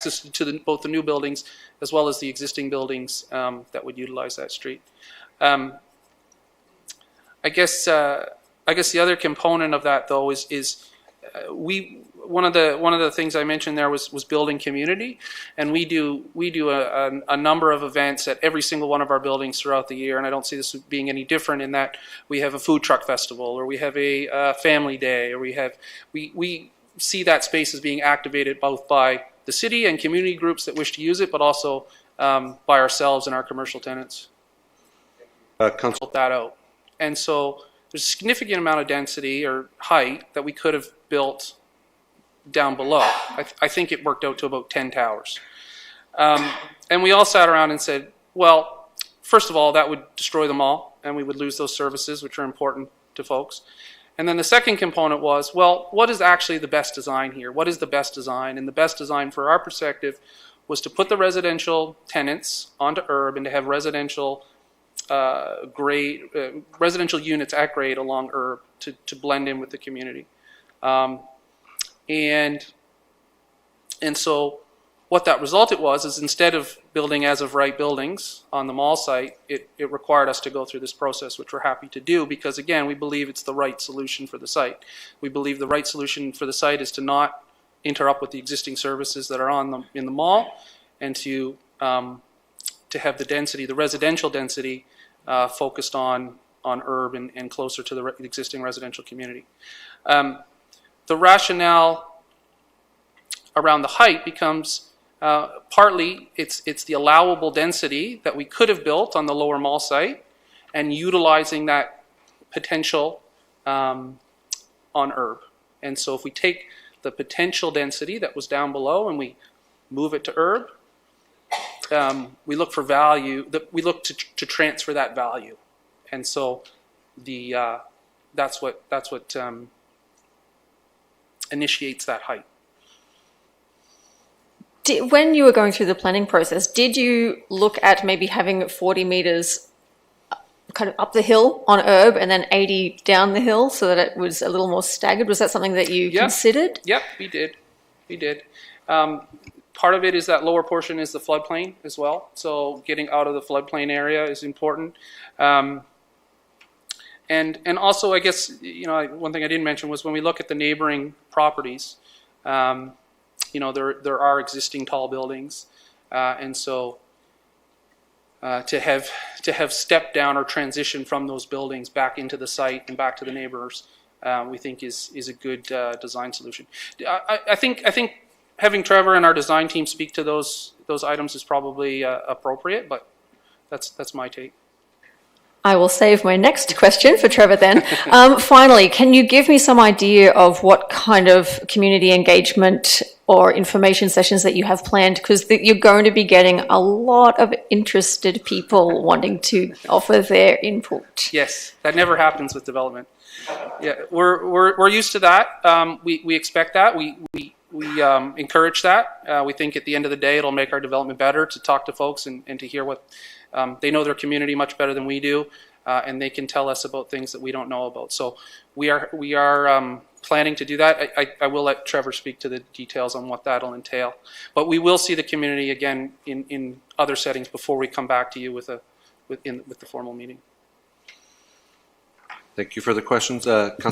to both the new buildings as well as the existing buildings that would utilize that street. I guess the other component of that, though, is one of the things I mentioned there was building community, and we do a number of events at every single one of our buildings throughout the year, and I don't see this being any different in that we have a food truck festival, or we have a family day, or we see that space as being activated both by the city and community groups that wish to use it, but also by ourselves and our commercial tenants. Council. That out. And so there's a significant amount of density or height that we could have built down below. I think it worked out to about 10 towers. And we all sat around and said, well, first of all, that would destroy them all, and we would lose those services, which are important to folks. And then the second component was, well, what is actually the best design here? What is the best design? And the best design for our perspective was to put the residential tenants onto URB and to have residential residential units at grade along URB to blend in with the community. And so what that resulted is instead of building as of right buildings on the mall site, it required us to go through this process, which we're happy to do because, again, we believe it's the right solution for the site. We believe the right solution for the site is to not interrupt with the existing services that are in the mall, and to have the density, the residential density, focused on URB and closer to the existing residential community. The rationale around the height becomes partly it's the allowable density that we could have built on the lower mall site and utilizing that potential on URB. And so if we take the potential density that was down below and we move it to URB, we look for value. We look to transfer that value, and so that's what initiates that height. When you were going through the planning process, did you look at maybe having 40 meters kind of up the hill on URB and then 80 down the hill so that it was a little more staggered? Was that something that you considered? Yep, we did. We did. Part of it is that lower portion is the floodplain as well. So getting out of the floodplain area is important. And also, I guess, one thing I didn't mention was when we look at the neighboring properties, there are existing tall buildings, and so to have step down or transition from those buildings back into the site and back to the neighbors, we think is a good design solution. I think having Trevor and our design team speak to those items is probably appropriate, but that's my take. I will save my next question for Trevor then. Finally, can you give me some idea of what kind of community engagement or information sessions that you have planned? Because you're going to be getting a lot of interested people wanting to offer their input. Yes, that never happens with development. Yeah, we're used to that. We expect that. We encourage that. We think at the end of the day it'll make our development better to talk to folks and to hear what they know their community much better than we do, and they can tell us about things that we don't know about. So we are planning to do that. I will let Trevor speak to the details on what that'll entail. But we will see the community again in other settings before we come back to you with the formal meeting. Thank you for the questions, Councillor.